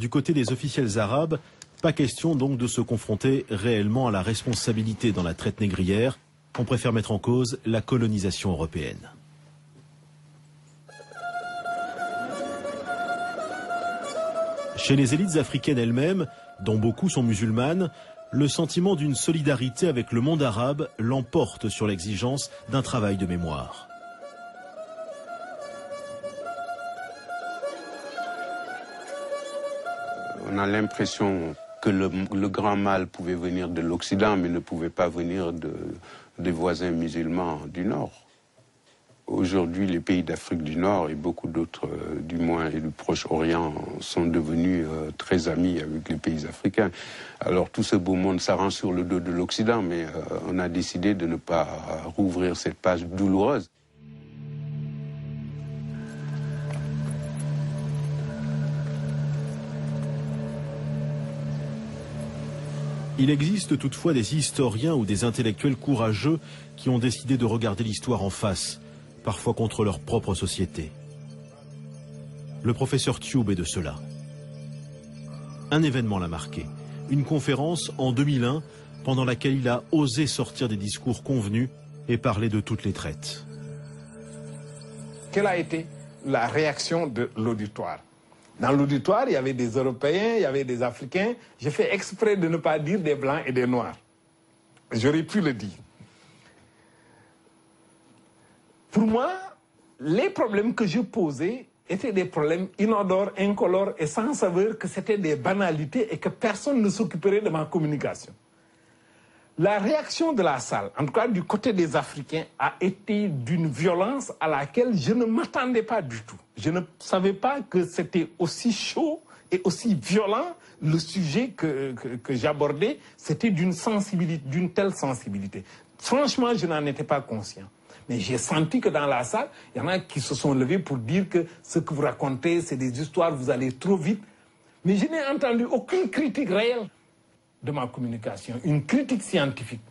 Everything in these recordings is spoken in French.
du côté des officiels arabes, pas question donc de se confronter réellement à la responsabilité dans la traite négrière. On préfère mettre en cause la colonisation européenne. Chez les élites africaines elles-mêmes, dont beaucoup sont musulmanes, le sentiment d'une solidarité avec le monde arabe l'emporte sur l'exigence d'un travail de mémoire. On a l'impression que le grand mal pouvait venir de l'Occident, mais ne pouvait pas venir des voisins musulmans du Nord. Aujourd'hui, les pays d'Afrique du Nord et beaucoup d'autres, du moins, et du Proche-Orient, sont devenus très amis avec les pays africains. Alors tout ce beau monde s'arrange sur le dos de l'Occident, mais on a décidé de ne pas rouvrir cette page douloureuse. Il existe toutefois des historiens ou des intellectuels courageux qui ont décidé de regarder l'histoire en face, parfois contre leur propre société. Le professeur Tube est de cela. Un événement l'a marqué, une conférence en 2001 pendant laquelle il a osé sortir des discours convenus et parler de toutes les traites. Quelle a été la réaction de l'auditoire? Dans l'auditoire, il y avait des Européens, il y avait des Africains. J'ai fait exprès de ne pas dire des Blancs et des Noirs. J'aurais pu le dire. Pour moi, les problèmes que je posais étaient des problèmes inodores, incolores et sans saveur, que c'était des banalités et que personne ne s'occuperait de ma communication. La réaction de la salle, en tout cas du côté des Africains, a été d'une violence à laquelle je ne m'attendais pas du tout. Je ne savais pas que c'était aussi chaud et aussi violent le sujet que j'abordais. C'était d'une sensibilité, d'une telle sensibilité. Franchement, je n'en étais pas conscient. Mais j'ai senti que dans la salle, il y en a qui se sont levés pour dire que ce que vous racontez, c'est des histoires, vous allez trop vite. Mais je n'ai entendu aucune critique réelle de ma communication, une critique scientifique.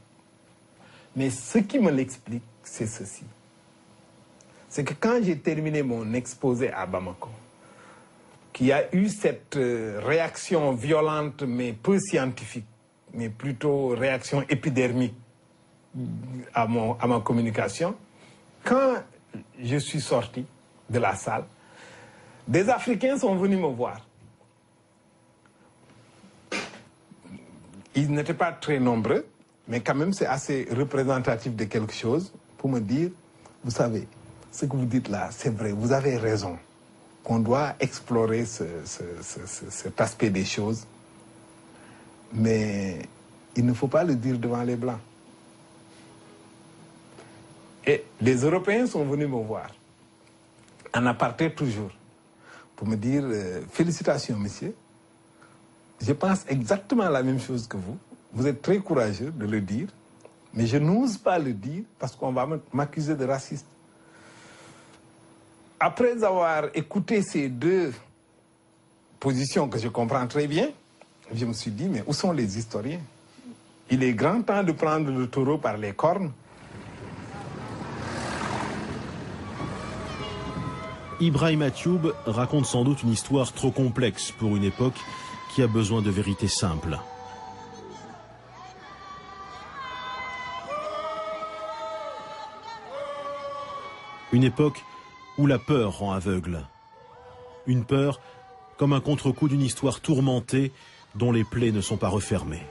Mais ce qui me l'explique, c'est ceci. C'est que quand j'ai terminé mon exposé à Bamako, qu'il y a eu cette réaction violente mais peu scientifique, mais plutôt réaction épidermique à ma communication, quand je suis sorti de la salle, des Africains sont venus me voir. Ils n'étaient pas très nombreux, mais quand même c'est assez représentatif de quelque chose pour me dire, vous savez, ce que vous dites là, c'est vrai, vous avez raison, qu'on doit explorer cet aspect des choses, mais il ne faut pas le dire devant les Blancs. Et les Européens sont venus me voir, en aparté toujours, pour me dire, félicitations monsieur, je pense exactement la même chose que vous. Vous êtes très courageux de le dire, mais je n'ose pas le dire parce qu'on va m'accuser de raciste. Après avoir écouté ces deux positions que je comprends très bien, je me suis dit, mais où sont les historiens? Il est grand temps de prendre le taureau par les cornes. Ibrahima Tube raconte sans doute une histoire trop complexe pour une époque qui a besoin de vérités simples. Une époque où la peur rend aveugle. Une peur comme un contre-coup d'une histoire tourmentée dont les plaies ne sont pas refermées.